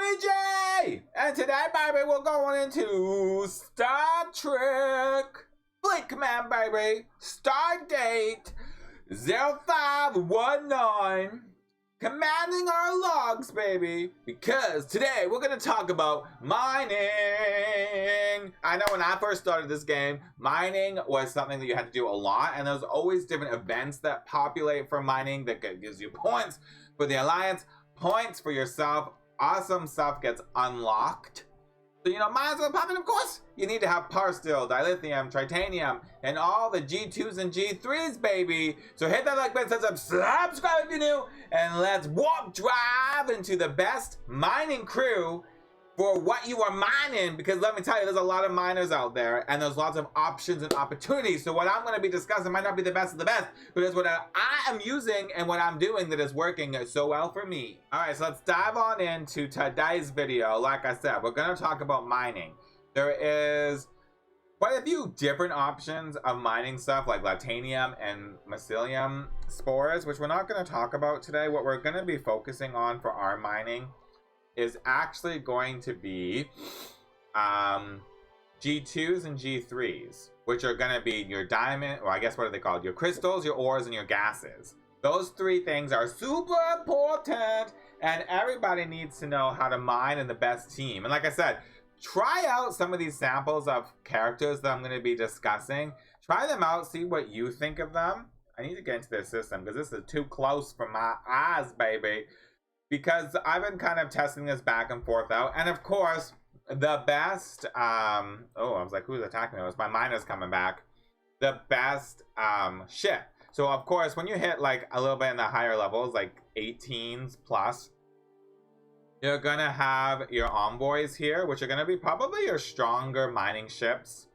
Luigi! And today, baby, we're going into Star Trek Fleet Command, baby. Stardate 0519. Commanding our logs, baby. Because today, we're going to talk about mining. I know when I first started this game, mining was something that you had to do a lot. And there's always different events that populate for mining that gives you points for the Alliance, points for yourself. Awesome stuff gets unlocked. So, you know, might as well pop in, of course. You need to have Parsteel, Dilithium, Tritanium, and all the G2s and G3s, baby. So hit that like button, subscribe if you're new, and let's warp drive into the best mining crew for what you are mining, because let me tell you, there's a lot of miners out there, and there's lots of options and opportunities. So what I'm going to be discussing might not be the best of the best, but it's what I am using and what I'm doing that is working so well for me. All right, so let's dive on into today's video. Like I said, we're going to talk about mining. There is quite a few different options of mining stuff like Latanium and Mycelium spores, which we're not going to talk about today. What we're going to be focusing on for our mining is actually going to be G2s and G3s, which are going to be your diamond, or I guess what are they called? Your crystals, your ores, and your gases. Those three things are super important, and everybody needs to know how to mine in the best team. And like I said, try out some of these samples of characters that I'm going to be discussing. Try them out, see what you think of them. I need to get into their system because this is too close for my eyes, baby. Because I've been kind of testing this back and forth out. And of course, the best, oh, I was like, who's attacking me? It was my miners coming back. The best ship. So of course, when you hit like a little bit in the higher levels, like 18s plus, you're gonna have your envoys here, which are gonna be probably your stronger mining ships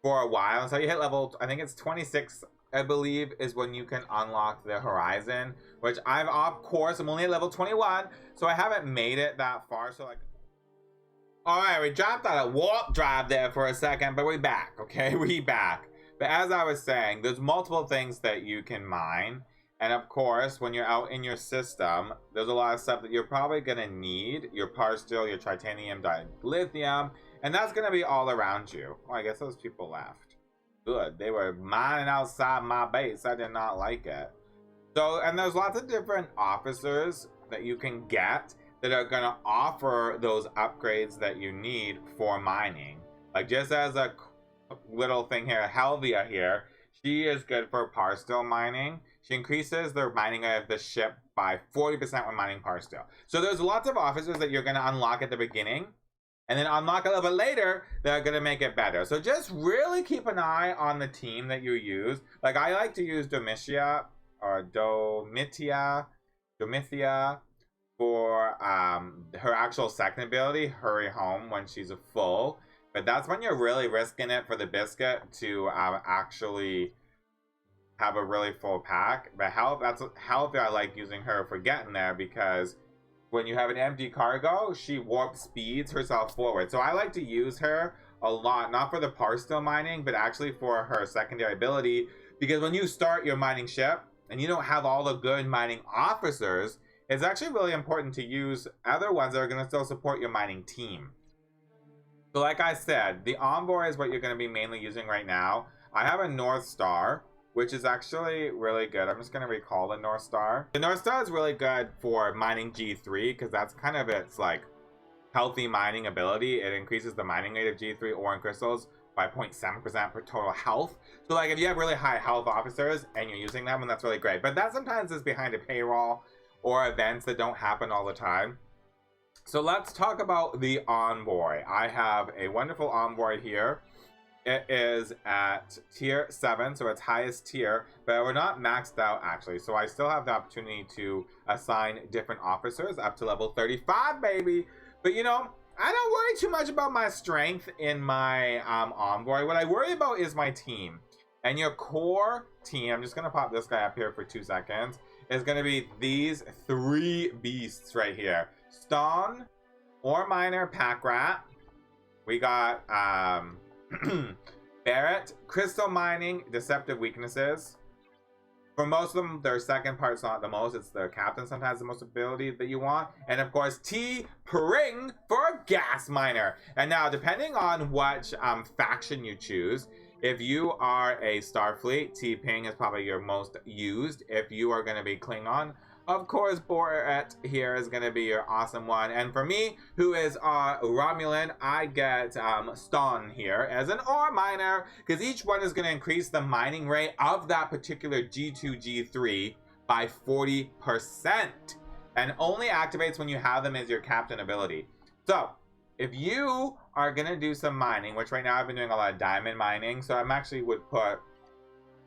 for a while. So you hit level, I think it's 26, I believe, is when you can unlock the horizon, which I'm off course. I'm only at level 21, so I haven't made it that far. So like, all right, we dropped out a warp drive there for a second, but we're back, okay? We back. But as I was saying, there's multiple things that you can mine. And of course, when you're out in your system, there's a lot of stuff that you're probably gonna need. Your Parsteel, your Tritanium, Dilithium, and that's gonna be all around you. Oh, I guess those people left. Good, they were mining outside my base. I did not like it. So, and there's lots of different officers that you can get that are gonna offer those upgrades that you need for mining. Like just as a little thing here, Helvia here, she is good for Parsteel mining. She increases the mining of the ship by 40% when mining Parsteel. So there's lots of officers that you're gonna unlock at the beginning, and then unlock a little bit later that are going to make it better. So just really keep an eye on the team that you use. Like I like to use Domithia for her actual second ability, Hurry Home, when she's full. But that's when you're really risking it for the biscuit to actually have a really full pack. But Healthy, I like using her for getting there because when you have an empty cargo, she warp speeds herself forward. So I like to use her a lot, not for the Parsteel mining, but actually for her secondary ability. Because when you start your mining ship and you don't have all the good mining officers, it's actually really important to use other ones that are going to still support your mining team. So like I said, the Envoy is what you're going to be mainly using right now. I have a North Star, which is actually really good. I'm just going to recall the North Star. The North Star is really good for mining G3 because that's kind of its like healthy mining ability. It increases the mining rate of G3 ore and crystals by 0.7% per total health. So like if you have really high health officers and you're using them, and that's really great. But that sometimes is behind a paywall or events that don't happen all the time. So let's talk about the Envoy. I have a wonderful Envoy here. It is at tier 7, so it's highest tier, but we're not maxed out actually. So I still have the opportunity to assign different officers up to level 35, baby. But you know, I don't worry too much about my strength in my Envoy. What I worry about is my team. And your core team, I'm just going to pop this guy up here for 2 seconds, is going to be these 3 beasts right here. Stone, Ore Miner, Pack Rat. We got Barret, Crystal Mining, Deceptive Weaknesses. For most of them, their second part's not the most. It's their captain sometimes the most ability that you want. And of course, T-Pring for a gas miner. And now, depending on what faction you choose, if you are a Starfleet, T-Ping is probably your most used. If you are going to be Klingon, of course, Borat here is going to be your awesome one. And for me, who is Romulan, I get Ston here as an ore miner, because each one is going to increase the mining rate of that particular G2, G3 by 40%. And only activates when you have them as your captain ability. So, if you are going to do some mining, which right now I've been doing a lot of diamond mining, so I'm actually would put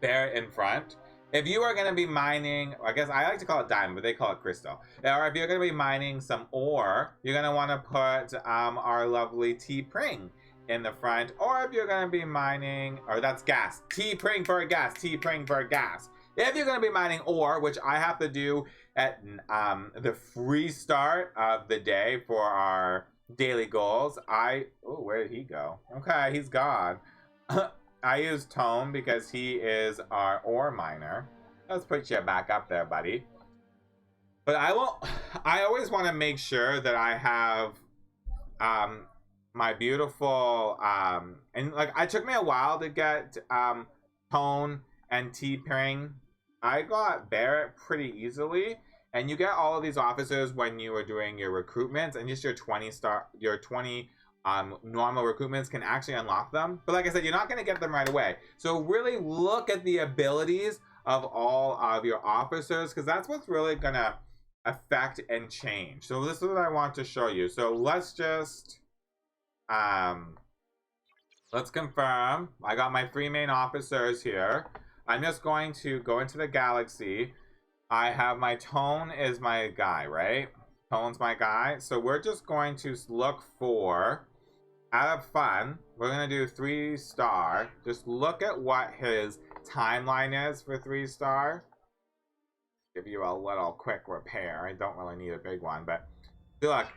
Barrett in front. If you are going to be mining, I guess I like to call it diamond, but they call it crystal. Or if you're going to be mining some ore, you're going to want to put our lovely T-Pring in the front. Or if you're going to be mining, or that's gas. T-Pring for a gas. T-Pring for a gas. If you're going to be mining ore, which I have to do at the free start of the day for our daily goals, oh, where did he go? Okay, he's gone. I use Tone because he is our ore miner. Let's put you back up there, buddy. But I always want to make sure that I have my beautiful and like it took me a while to get Tone and T-Pring. I got Barrett pretty easily, and you get all of these officers when you are doing your recruitments, and just your 20 normal recruitments can actually unlock them. But like I said, you're not going to get them right away. So really look at the abilities of all of your officers, because that's what's really going to affect and change. So this is what I want to show you. So let's just let's confirm. I got my 3 main officers here. I'm just going to go into the galaxy. I have my Tone is my guy, right? Tone's my guy. So we're just going to look for, out of fun, we're going to do 3-star. Just look at what his timeline is for 3-star. Give you a little quick repair. I don't really need a big one, but look,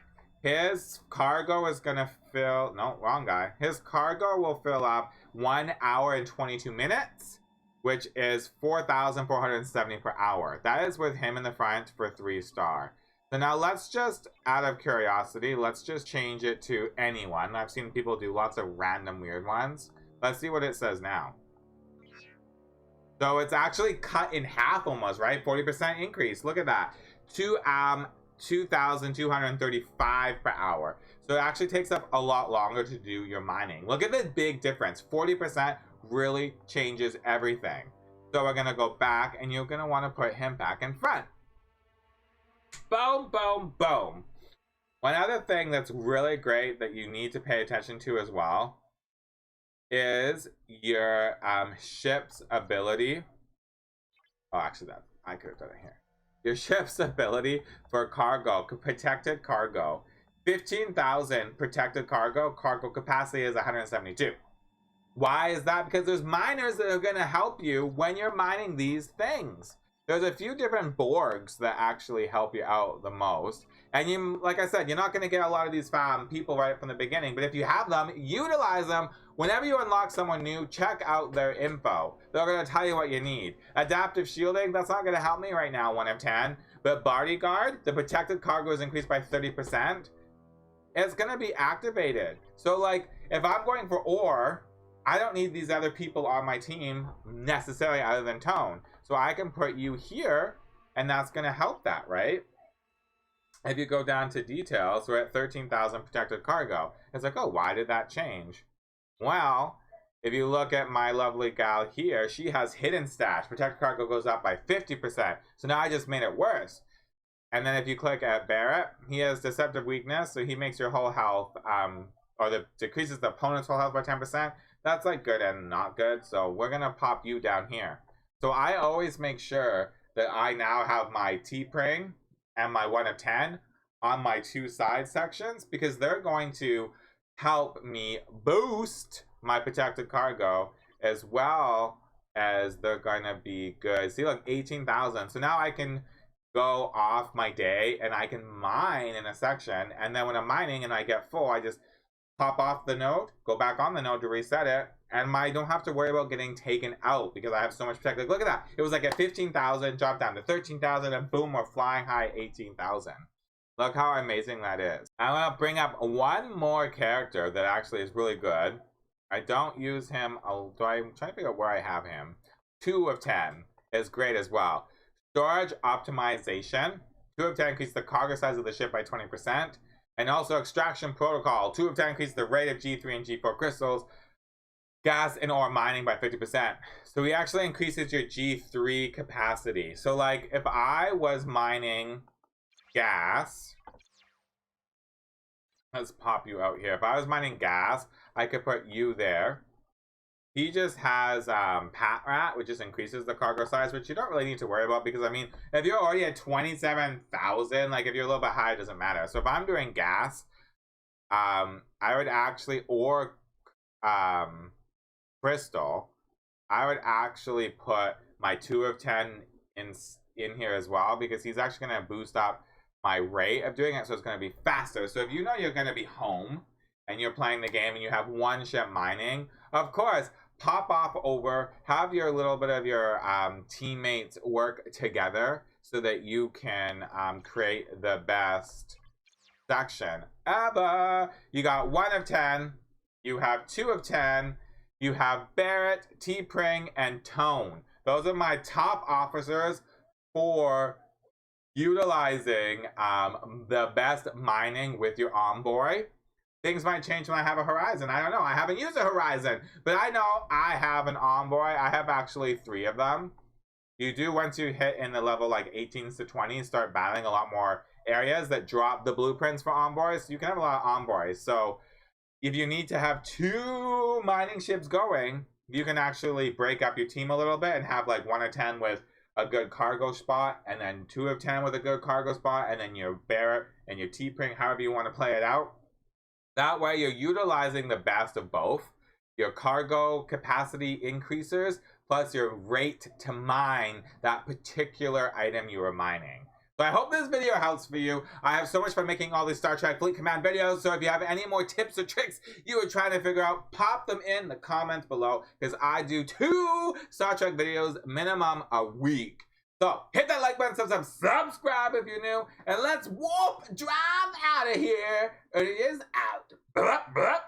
his cargo is going to fill, no, wrong guy. His cargo will fill up 1 hour and 22 minutes, which is 4,470 per hour. That is with him in the front for 3-star. So now let's just, out of curiosity, let's just change it to anyone. I've seen people do lots of random weird ones. Let's see what it says now. So it's actually cut in half almost, right? 40% increase. Look at that. 2,235 per hour. So it actually takes up a lot longer to do your mining. Look at the big difference. 40% really changes everything. So we're going to go back, and you're going to want to put him back in front. Boom, boom, boom. One other thing that's really great that you need to pay attention to as well is your ship's ability. Oh, actually, I could have done it here. Your ship's ability for cargo, protected cargo. 15,000 protected cargo. Cargo capacity is 172. Why is that? Because there's miners that are going to help you when you're mining these things. There's a few different Borgs that actually help you out the most. And you, like I said, you're not going to get a lot of these people right from the beginning. But if you have them, utilize them. Whenever you unlock someone new, check out their info. They're going to tell you what you need. Adaptive shielding, that's not going to help me right now, 1 of 10. But bodyguard, the protected cargo is increased by 30%. It's going to be activated. So like, if I'm going for ore, I don't need these other people on my team necessarily other than Tone. So I can put you here, and that's going to help that, right? If you go down to details, we're at 13,000 protected cargo. It's like, oh, why did that change? Well, if you look at my lovely gal here, she has hidden stash. Protected cargo goes up by 50%. So now I just made it worse. And then if you click at Barrett, he has deceptive weakness, so he makes your whole health, decreases the opponent's whole health by 10%. That's like good and not good. So we're going to pop you down here. So I always make sure that I now have my T-Pring and my 1 of 10 on my 2 side sections, because they're going to help me boost my protected cargo, as well as they're going to be good. See, look, 18,000. So now I can go off my day and I can mine in a section. And then when I'm mining and I get full, I just pop off the node, go back on the node to reset it, and I don't have to worry about getting taken out because I have so much protect. Like, look at that. It was like at 15,000, dropped down to 13,000, and boom, we're flying high 18,000. Look how amazing that is. I'm gonna bring up one more character that actually is really good. I don't use him. I'm trying to figure out where I have him. 2 of 10 is great as well. Storage optimization. 2 of 10 increase the cargo size of the ship by 20%. And also extraction protocol. 2 of 10 increase the rate of G3 and G4 crystals. Gas and ore mining by 50%. So he actually increases your G3 capacity. So like if I was mining gas, let's pop you out here. If I was mining gas, I could put you there. He just has Pat Rat, which just increases the cargo size, which you don't really need to worry about because, I mean, if you're already at 27,000, like if you're a little bit high, it doesn't matter. So if I'm doing gas, I would actually, or crystal, I would actually put my 2 of 10 in here as well because he's actually going to boost up my rate of doing it, so it's going to be faster. So if you know you're going to be home and you're playing the game and you have one ship mining, of course, pop off over, have your little bit of your teammates work together so that you can create the best section ever. You got 1 of 10, you have 2 of 10, you have Barrett, T-Pring, and Tone. Those are my top officers for utilizing the best mining with your Envoy. Things might change when I have a Horizon. I don't know. I haven't used a Horizon, but I know I have an Envoy. I have actually 3 of them. You do, once you hit in the level like 18s to 20s, start battling a lot more areas that drop the blueprints for Envoys. So you can have a lot of Envoys. So if you need to have 2 mining ships going, you can actually break up your team a little bit and have like 1 of 10 with a good cargo spot, and then 2 of 10 with a good cargo spot, and then your Barrett and your T-Pring, however you want to play it out. That way you're utilizing the best of both. Your cargo capacity increases, plus your rate to mine that particular item you are mining. So I hope this video helps for you. I have so much fun making all these Star Trek Fleet Command videos, so if you have any more tips or tricks you are trying to figure out, pop them in the comments below, because I do 2 Star Trek videos minimum a week. So hit that like button, subscribe if you're new, and let's warp drive out of here. It is out. Bye.